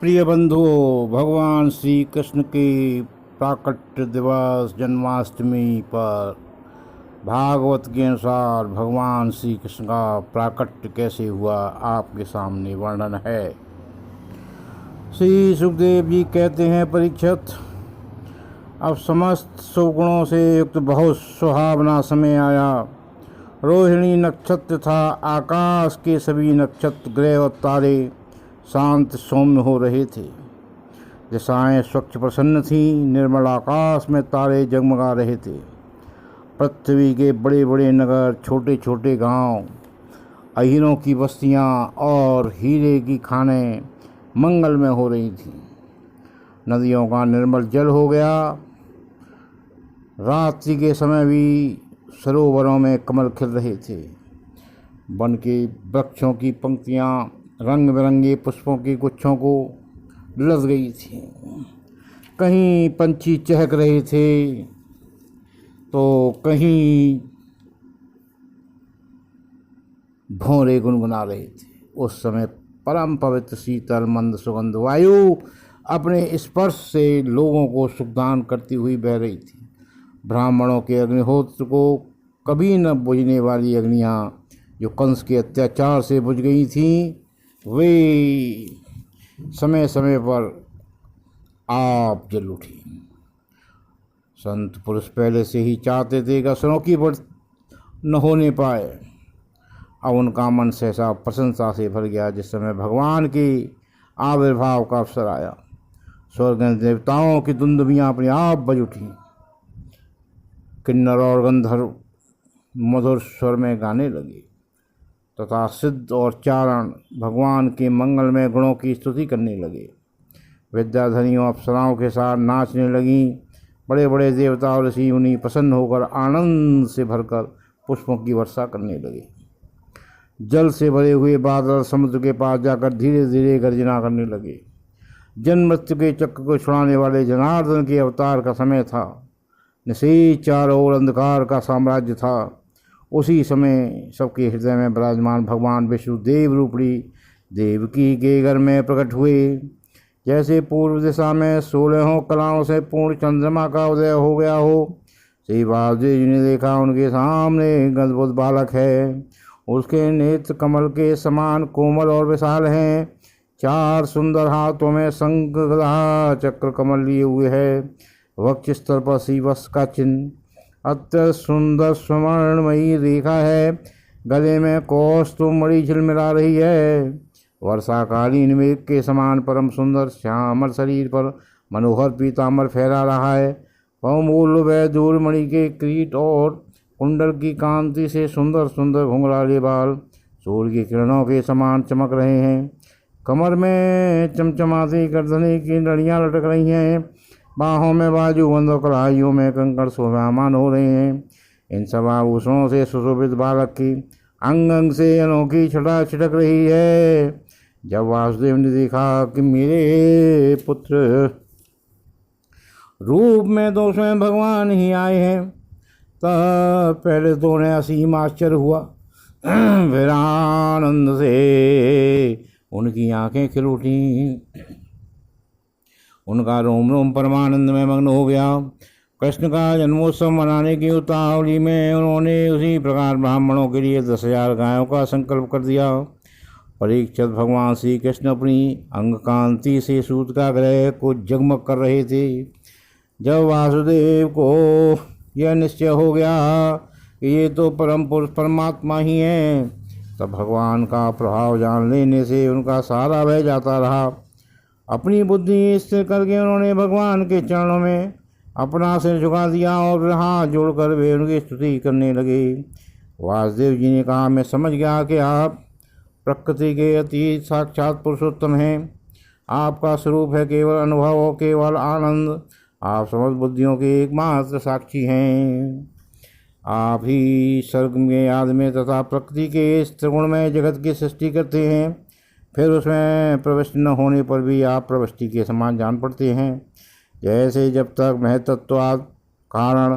प्रिय बंधुओं, भगवान श्री कृष्ण के प्राकट्य दिवस जन्माष्टमी पर भागवत के अनुसार भगवान श्री कृष्ण का प्राकट्य कैसे हुआ आपके सामने वर्णन है। श्री सुखदेव जी कहते हैं, परीक्षित, अब समस्त सुगुणों से युक्त बहुत सुहावना समय आया। रोहिणी नक्षत्र था। आकाश के सभी नक्षत्र, ग्रह और तारे शांत सौम्य हो रहे थे। दिशाएं स्वच्छ प्रसन्न थीं। निर्मल आकाश में तारे जगमगा रहे थे। पृथ्वी के बड़े बड़े नगर, छोटे छोटे गांव, अहीरों की बस्तियां और हीरे की खानें मंगलमय हो रही थीं। नदियों का निर्मल जल हो गया। रात्रि के समय भी सरोवरों में कमल खिल रहे थे। वन के वृक्षों की पंक्तियां रंग बिरंगे पुष्पों के गुच्छों को लद गई थी। कहीं पंछी चहक रहे थे तो कहीं भौरे गुनगुना रहे थे। उस समय परम पवित्र शीतल मंद सुगंध वायु अपने स्पर्श से लोगों को सुखदान करती हुई बह रही थी। ब्राह्मणों के अग्निहोत्र को कभी न बुझने वाली अग्नियाँ जो कंस के अत्याचार से बुझ गई थीं, वे समय समय पर आप जल उठी। संत पुरुष पहले से ही चाहते थे कि असुरों की बढ़ न होने पाए। अब उनका मन सहसा प्रशंसा से भर गया जिस समय भगवान के आविर्भाव का अवसर आया। स्वर्ग देवताओं की दुंदुभियाँ अपने आप बज उठी। किन्नर और गंधर्व मधुर स्वर में गाने लगे तथा सिद्ध और चारण भगवान के मंगलमय गुणों की स्तुति करने लगे। विद्याधनियों अप्सराओं के साथ नाचने लगीं। बड़े बड़े देवता और ऋषि मुनि प्रसन्न होकर आनंद से भरकर पुष्पों की वर्षा करने लगे। जल से भरे हुए बादल समुद्र के पास जाकर धीरे धीरे गर्जना करने लगे। जन्म मृत्यु के चक्र को छुड़ाने वाले जनार्दन के अवतार का समय था। निशेष चारों ओर अंधकार का साम्राज्य था। उसी समय सबके हृदय में विराजमान भगवान विष्णु देव रूपणी देवकी के घर में प्रकट हुए। जैसे पूर्व दिशा में 16 कलाओं से पूर्ण चंद्रमा का उदय हो गया हो, श्री वासुदेव जी ने देखा उनके सामने एक अद्भुत बालक है। उसके नेत्र कमल के समान कोमल और विशाल हैं। 4 सुंदर हाथों में शंख गदा चक्र कमल लिए हुए है। वक्ष स्थल पर शिवस का चिन्ह, अत्यंत सुंदर स्वर्णमयी रेखा है। गले में कौस्तुभ मणि झिलमिला रही है। वर्षाकालीन मेघ के समान परम सुंदर श्यामल शरीर पर मनोहर पीताम्बर फहरा रहा है। बहुमूल्य वैदूर मणि के किरीट और कुंडल की कांति से सुंदर सुंदर घुंघराले बाल सूर्य की किरणों के समान चमक रहे हैं। कमर में चमचमाती गर्दनी की लड़ियाँ लटक रही हैं। बाहों में बाजूबंद और कलाइयों में कंकड़ शोभायमान हो रहे हैं। इन सब आभूषणों से सुशोभित बालक की अंग अंग से अनोखी छटा छिटक रही है। जब वासुदेव ने देखा कि मेरे पुत्र रूप में तो स्वयं भगवान ही आए हैं, तब पहले तो उन्हें असीम आश्चर्य हुआ। फिर आनंद से उनकी आंखें खिल उठी। उनका रोम रोम परमानंद में मग्न हो गया। कृष्ण का जन्मोत्सव मनाने की उतावली में उन्होंने उसी प्रकार ब्राह्मणों के लिए 10,000 गायों का संकल्प कर दिया। परीक्षित, भगवान श्री कृष्ण अपनी अंग कांति से सूत का ग्रह को जगमग कर रहे थे। जब वासुदेव को यह निश्चय हो गया कि ये तो परम पुरुष परमात्मा ही हैं, तब भगवान का प्रभाव जान लेने से उनका सारा भय जाता रहा। अपनी बुद्धि स्थिर करके उन्होंने भगवान के चरणों में अपना सिर झुका दिया और हाथ जोड़कर वे उनकी स्तुति करने लगे। वासुदेव जी ने कहा, मैं समझ गया कि आप प्रकृति के अतीत साक्षात पुरुषोत्तम हैं। आपका स्वरूप है केवल अनुभव और केवल आनंद। आप समस्त बुद्धियों के एकमात्र साक्षी हैं। आप ही सर्ग में आदि में तथा प्रकृति के इस त्रिगुणमय जगत की सृष्टि करते हैं। फिर उसमें प्रविष्ट न होने पर भी आप प्रविष्टि के समान जान पड़ते हैं। जैसे जब तक महतत्वाद कारण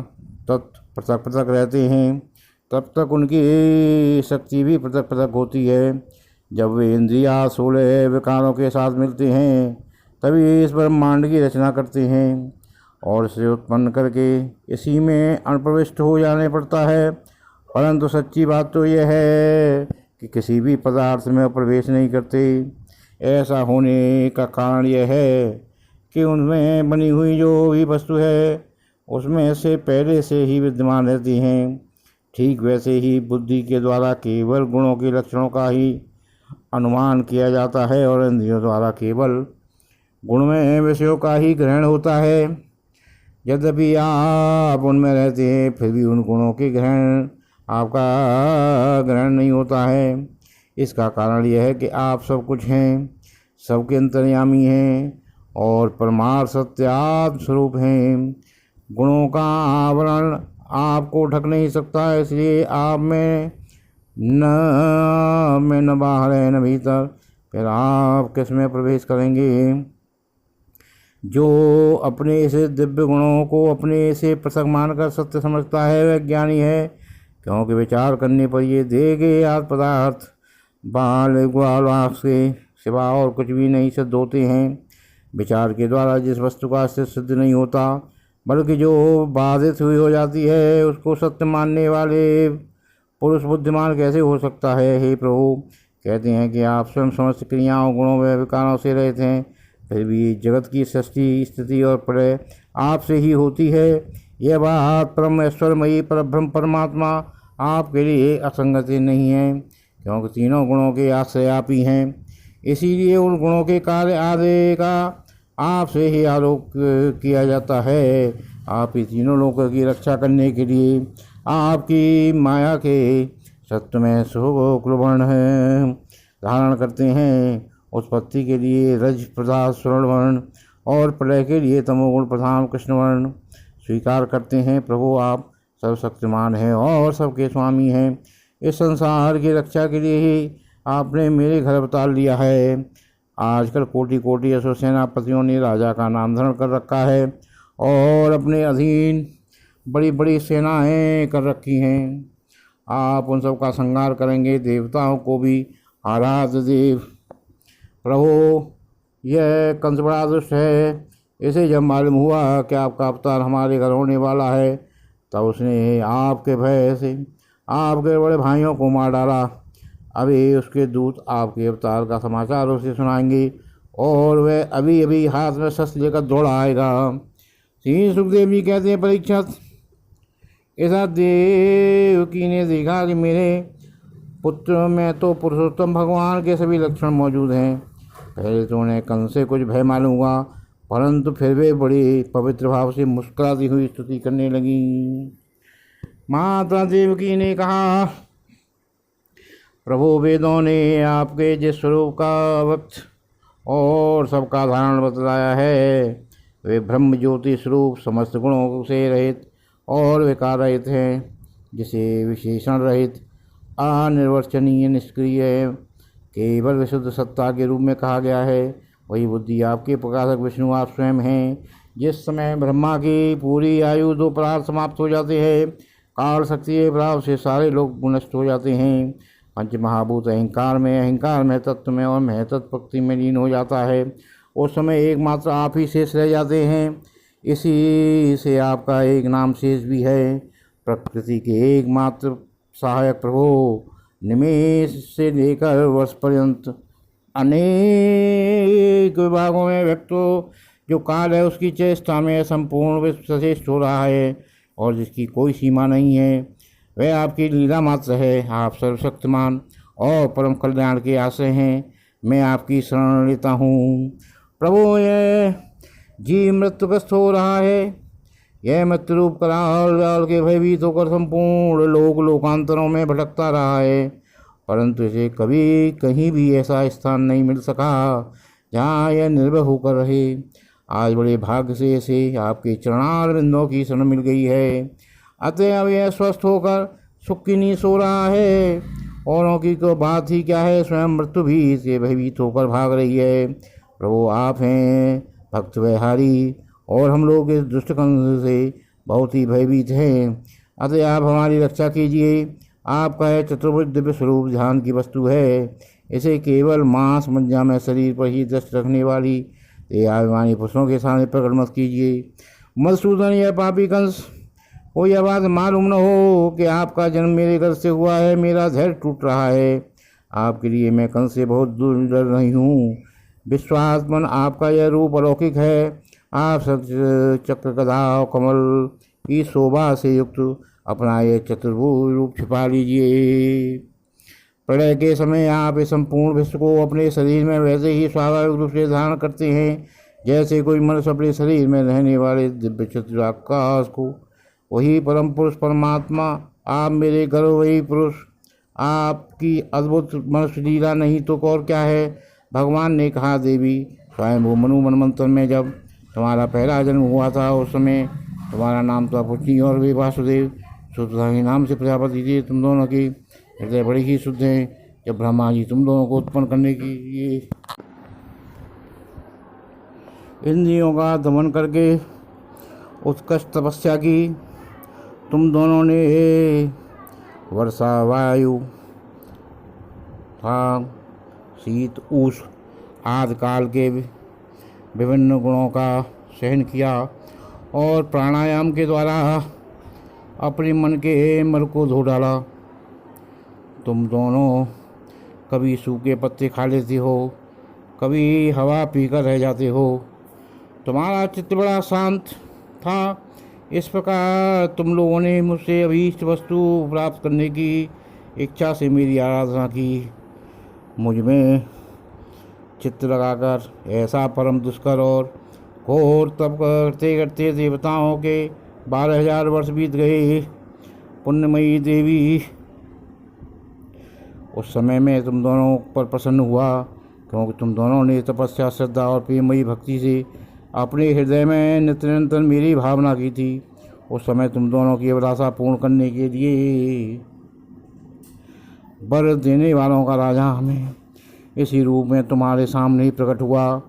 तत्व पृथक पृथक रहते हैं, तब तक उनकी शक्ति भी पृथक पृथक होती है। जब वे इंद्रिया 16 विकारों के साथ मिलते हैं, तभी इस ब्रह्मांड की रचना करते हैं और इसे उत्पन्न करके इसी में अनुप्रविष्ट हो जाने पड़ता है। परंतु सच्ची बात तो यह है कि किसी भी पदार्थ में प्रवेश नहीं करते। ऐसा होने का कारण यह है कि उनमें बनी हुई जो भी वस्तु है उसमें से पहले से ही विद्यमान रहती हैं। ठीक वैसे ही बुद्धि के द्वारा केवल गुणों के लक्षणों का ही अनुमान किया जाता है और इंद्रियों द्वारा केवल गुणमय विषयों का ही ग्रहण होता है। यद्यपि आप उनमें रहते हैं फिर भी उन गुणों के ग्रहण आपका ग्रहण नहीं होता है। इसका कारण यह है कि आप सब कुछ हैं, सबके अंतर्यामी हैं और परमार्थ सत्यात्म स्वरूप हैं। गुणों का आवरण आपको ढक नहीं सकता, इसलिए आप में न बाहर है न भीतर, फिर आप किस में प्रवेश करेंगे। जो अपने से दिव्य गुणों को अपने से पृथक मानकर सत्य समझता है वह ज्ञानी है, क्योंकि विचार करने पर ये देगे आदि पदार्थ बाल ग्वाल से सिवा और कुछ भी नहीं सिद्ध होते हैं। विचार के द्वारा जिस वस्तु का अस्तित्व सिद्ध नहीं होता बल्कि जो बाधित हुई हो जाती है उसको सत्य मानने वाले पुरुष बुद्धिमान कैसे हो सकता है। हे प्रभु, कहते हैं कि आप स्वयं समस्त क्रियाओं गुणों व विकारों से रहते हैं, फिर भी जगत की सृष्टि स्थिति और प्रलय आपसे ही होती है। यह बात परम ऐश्वर्यमयी परब्रह्म परमात्मा आपके लिए असंगति नहीं है, क्योंकि तीनों गुणों के आश्रय आप ही हैं। इसीलिए उन गुणों के कार्य आदि का आपसे ही आरोप किया जाता है। आप ही तीनों लोगों की रक्षा करने के लिए आपकी माया के सत्य शुक्लवर्ण है धारण करते हैं। उत्पत्ति के लिए रज प्रधान स्वर्णवर्ण और प्रलय के लिए तमोगुण प्रधान कृष्णवर्ण स्वीकार करते हैं। प्रभु, आप सर्वशक्तिमान हैं और सबके स्वामी हैं। इस संसार की रक्षा के लिए ही आपने मेरे घर अवतार लिया है। आजकल कोटि कोटि अश्व सेनापतियों ने राजा का नाम धारण कर रखा है और अपने अधीन बड़ी बड़ी सेनाएं कर रखी हैं। आप उन सब का संहार करेंगे, देवताओं को भी आराध्य देव। प्रभु, यह कंस बड़ा दुष्ट है। इसे जब मालूम हुआ कि आपका अवतार हमारे घर होने वाला है तब उसने आपके भय से आपके बड़े भाइयों को मार डाला। अभी उसके दूत आपके अवतार का समाचार उसे सुनाएंगे और वह अभी अभी हाथ में शस्त्र लेकर दौड़ा आएगा। श्री सुखदेव जी कहते हैं, परीक्षित, ऐसा देवकी ने देखा कि मेरे पुत्र में तो पुरुषोत्तम भगवान के सभी लक्षण मौजूद हैं। पहले तो उन्हें कंस से कुछ भय मालूम हुआ, परंतु फिर वे बड़ी पवित्र भाव से मुस्कुराती हुई स्तुति करने लगी। माता देवकी ने कहा, प्रभु, वेदों ने आपके जिस स्वरूप का वक्त और सबका धारण बतलाया है वे ब्रह्म ज्योति स्वरूप समस्त गुणों से रहित और विकार रहित हैं, जिसे विशेषण रहित अनिर्वचनीय निष्क्रिय केवल विशुद्ध सत्ता के रूप में कहा गया है। वही बुद्धि आपके प्रकाशक विष्णु आप स्वयं हैं। जिस समय ब्रह्मा की पूरी आयु 2 प्रहार समाप्त हो जाते हैं, काल शक्ति के प्रभाव से सारे लोग नष्ट हो जाते हैं। पंच महाभूत अहंकार में तत्व में और महतत्व प्रकृति में लीन हो जाता है। उस समय एकमात्र आप ही शेष रह जाते हैं। इसी से आपका एक नाम शेष भी है। प्रकृति के एकमात्र सहायक प्रभु निमेष से लेकर वर्ष पर्यंत अनेक विभागों में व्यक्त जो काल है उसकी चेष्टा में संपूर्ण विश्व श्रेष्ठ हो रहा है और जिसकी कोई सीमा नहीं है, वह आपकी लीला मात्र है। आप सर्वशक्तिमान और परम कल्याण के आश्रय हैं। मैं आपकी शरण लेता हूँ। प्रभु, यह जीव मृत्युग्रस्त हो रहा है। यह मृत्यु रूप कराल के भयभीत होकर संपूर्ण लोकांतरों में भटकता रहा है, परंतु इसे कभी कहीं भी ऐसा स्थान नहीं मिल सका जहाँ यह निर्भय होकर रहे। आज बड़े भाग्य से इसे आपके चरणार बिंदों की शरण मिल गई है। अतः अब यह स्वस्थ होकर सुख की नींद सो रहा है। औरों की तो बात ही क्या है, स्वयं मृत्यु भी इसे भयभीत होकर भाग रही है। प्रभु, आप हैं भक्त व्यहारी और हम लोग इस दुष्ट कंस से बहुत ही भयभीत हैं। अतः आप हमारी रक्षा कीजिए। आपका यह चतुर्भुज दिव्य स्वरूप ध्यान की वस्तु है। इसे केवल मांस मज्जा में शरीर पर ही दृष्ट रखने वाली ये अभिमानी पुरुषों के सामने प्रकट मत कीजिए। मधुसूदन, यह पापी कंस को यह बात मालूम न हो कि आपका जन्म मेरे घर से हुआ है। मेरा धैर्य टूट रहा है। आपके लिए मैं कंस से बहुत दूर डर रही हूँ। विश्वासमन, आपका यह रूप अलौकिक है। आप चक्र गदा और कमल की शोभा से युक्त अपना यह चतुर्भुज रूप छिपा लीजिए। प्रलय के समय आप इस संपूर्ण विश्व को अपने शरीर में वैसे ही स्वाभाविक रूप से धारण करते हैं जैसे कोई मनुष्य अपने शरीर में रहने वाले दिव्य चतुराकाश को। वही परम पुरुष परमात्मा आप मेरे गर्भवती पुरुष। आपकी अद्भुत मनुष्य लीला नहीं तो और क्या है। भगवान ने कहा, देवी स्वयं वो मनु मनमंत्र में जब तुम्हारा पहला जन्म हुआ था उस समय तुम्हारा नाम था पुत्री और वे वासुदेव। शुद्धता के नाम से प्रजापति थे। तुम दोनों की हृदय बड़ी ही शुद्ध हैं। जब ब्रह्मा जी तुम दोनों को उत्पन्न करने की ये इंद्रियों का दमन करके उत्कृष्ट तपस्या की, तुम दोनों ने वर्षा वायु था शीत उष्ण आदि काल के विभिन्न गुणों का सहन किया और प्राणायाम के द्वारा अपने मन के मल को धो डाला। तुम दोनों कभी सूखे पत्ते खा लेते हो, कभी हवा पीकर रह जाते हो। तुम्हारा चित्त बड़ा शांत था। इस प्रकार तुम लोगों ने मुझसे अभीष्ट वस्तु प्राप्त करने की इच्छा से मेरी आराधना की। मुझ में चित्त लगाकर ऐसा परम दुष्कर और घोर तप करते करते देवताओं के 12,000 वर्ष बीत गए। पुण्यमयी देवी, उस समय में तुम दोनों पर प्रसन्न हुआ क्योंकि तुम दोनों ने तपस्या, श्रद्धा और प्रेममयी भक्ति से अपने हृदय में निरंतर मेरी भावना की थी। उस समय तुम दोनों की अभिलाषा पूर्ण करने के लिए वर देने वालों का राजा हमें इसी रूप में तुम्हारे सामने ही प्रकट हुआ।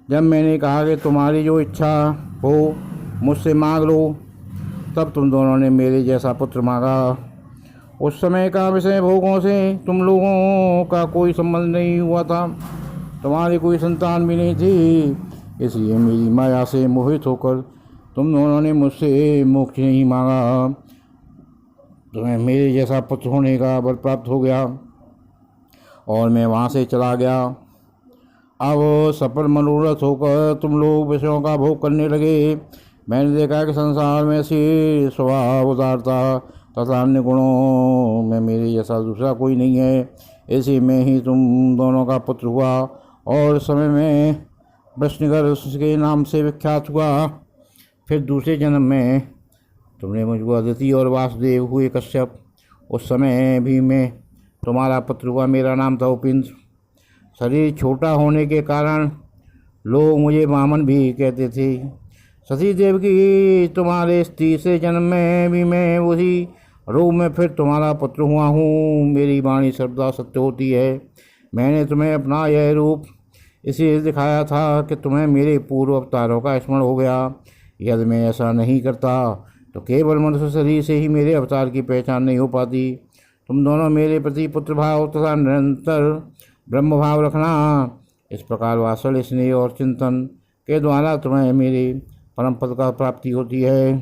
जब मैंने कहा कि तुम्हारी जो इच्छा हो मुझसे मांग लो, तब तुम दोनों ने मेरे जैसा पुत्र मांगा। उस समय का विषय भोगों से तुम लोगों का कोई संबंध नहीं हुआ था। तुम्हारी कोई संतान भी नहीं थी। इसलिए मेरी माया से मोहित होकर तुम दोनों ने मुझसे मोक्ष नहीं मांगा। तुम्हें मेरे जैसा पुत्र होने का वर प्राप्त हो गया और मैं वहाँ से चला गया। अब सफल मनोरथ होकर तुम लोग विषयों का भोग करने लगे। मैंने देखा कि संसार में से स्वभाव उदारता तथा अन्य गुणों में मेरे जैसा दूसरा कोई नहीं है। इसी में ही तुम दोनों का पुत्र हुआ और समय में वृष्णिकर के नाम से विख्यात हुआ। फिर दूसरे जन्म में तुमने मुझको अदिति और वासुदेव हुए कश्यप। उस समय भी मैं तुम्हारा पुत्र हुआ। मेरा नाम था उपेंद्र। शरीर छोटा होने के कारण लोग मुझे वामन भी कहते थे। सती देव की तुम्हारे तीसरे जन्म में भी मैं उसी रूप में फिर तुम्हारा पुत्र हुआ हूँ। मेरी वाणी सर्वदा सत्य होती है। मैंने तुम्हें अपना यह रूप इसलिए दिखाया था कि तुम्हें मेरे पूर्व अवतारों का स्मरण हो गया। यदि मैं ऐसा नहीं करता तो केवल मनुष्य शरीर से ही मेरे अवतार की पहचान नहीं हो पाती। तुम दोनों मेरे प्रति पुत्र भाव तथा निरंतर ब्रह्म भाव रखना। इस प्रकार वात्सल्य, स्नेह और चिंतन के द्वारा तुम्हें मेरे परम पद का प्राप्ति होती है।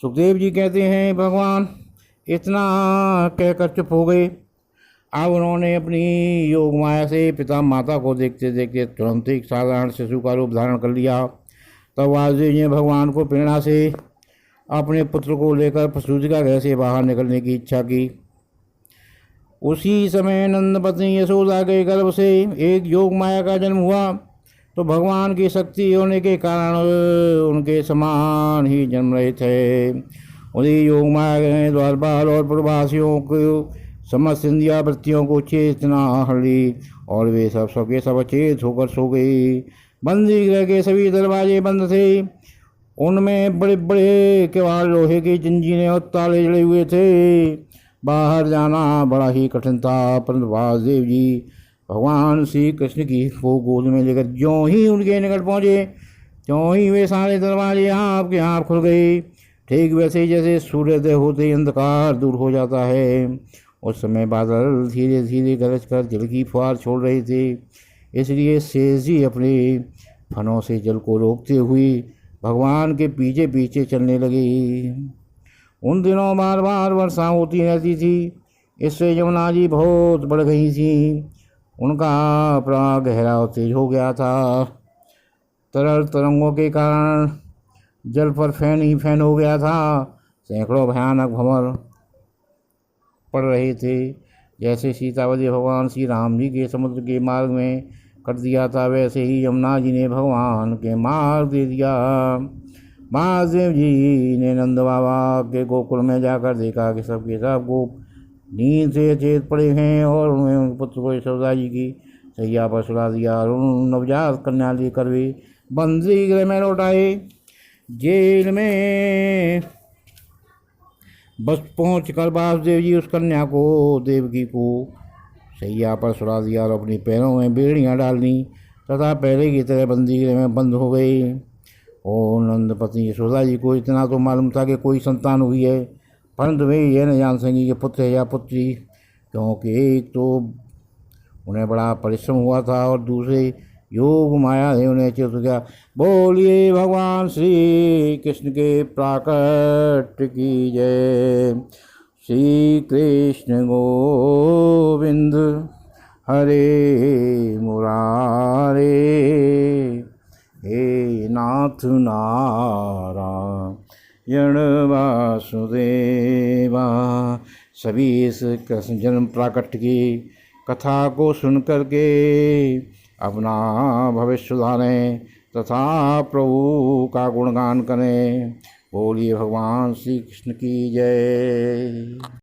सुखदेव जी कहते हैं, भगवान इतना कहकर चुप हो गए। अब उन्होंने अपनी योग माया से पिता माता को देखते देखते तुरंत एक साधारण शिशु का रूप धारण कर लिया। तब वासुदेव जी ने भगवान को प्रेरणा से अपने पुत्र को लेकर प्रसूतिका गृह से बाहर निकलने की इच्छा की। उसी समय नंद पत्नी यशोदा के गर्भ से एक योग माया का जन्म हुआ। तो भगवान की शक्ति होने के कारण उनके समान ही जन्म रहे थे। उन्हीं योग माया के द्वारपाल और प्रवासियों को समस्त इंद्रिया वृत्तियों को चेतना हर ली और वे सब सबके सब अचेत होकर सो गई। बंदी गृह के सभी दरवाजे बंद थे। उनमें बड़े बड़े किवाड़ लोहे की जंजीरें और ताले जड़े हुए थे। बाहर जाना बड़ा ही कठिन था। परंतु वासुदेव जी भगवान श्री कृष्ण की वो गोद में लेकर ज्यों ही उनके निकट पहुँचे त्यों ही वे सारे दरवाजे आपके आप खुल गए। ठीक वैसे जैसे सूर्योदय होते अंधकार दूर हो जाता है। उस समय बादल धीरे धीरे गरज कर जल की फुहार छोड़ रहे थे। इसलिए शेष जी अपने फनों से जल को रोकते हुए भगवान के पीछे पीछे चलने लगे। उन दिनों बार बार वर्षा होती रहती थी, इससे यमुना जी बहुत बढ़ गई थी। उनका प्रवाह गहरा और तेज हो गया था। तरल तरंगों के कारण जल पर फैन ही फैन हो गया था। सैकड़ों भयानक भंवर पड़ रहे थे। जैसे सीतावती भगवान श्री राम जी के समुद्र के मार्ग में कर दिया था, वैसे ही यमुना जी ने भगवान के मार्ग दे दिया। महादेव जी ने नंद बाबा के गोकुल में जाकर देखा कि सबके सब गोप नींद से चेत पड़े हैं और उन्हें उनके पुत्र को यशोदा जी की सैया पर सुला दिया और उन नवजात कन्या लेकर वे बंदी गृह में लौट आए। जेल में बस पहुंचकर वासुदेव जी उस कन्या को देवकी को सैया पर सुला दिया और अपनी पैरों में बेड़ियां डालनी तथा पहले की तरह बंदी गृह में बंद हो गए। और नंद पत्नी यशोदा जी को इतना तो मालूम था कि कोई संतान हुई है, परंतु वे यह न जान सकेंगे कि पुत्र है या पुत्री, क्योंकि एक तो उन्हें बड़ा परिश्रम हुआ था और दूसरे योग माया ने उन्हें चेत किया। बोलिए भगवान श्री कृष्ण के प्राकट की जय। श्री कृष्ण गोविंद हरे मुरारे, हे नाथ नारायण वासुदेवा। सभी इस कृष्ण जन्म प्राकट की कथा को सुन करके अपना भविष्य सुधारें तथा प्रभु का गुणगान करें। बोलिए भगवान श्री कृष्ण की जय।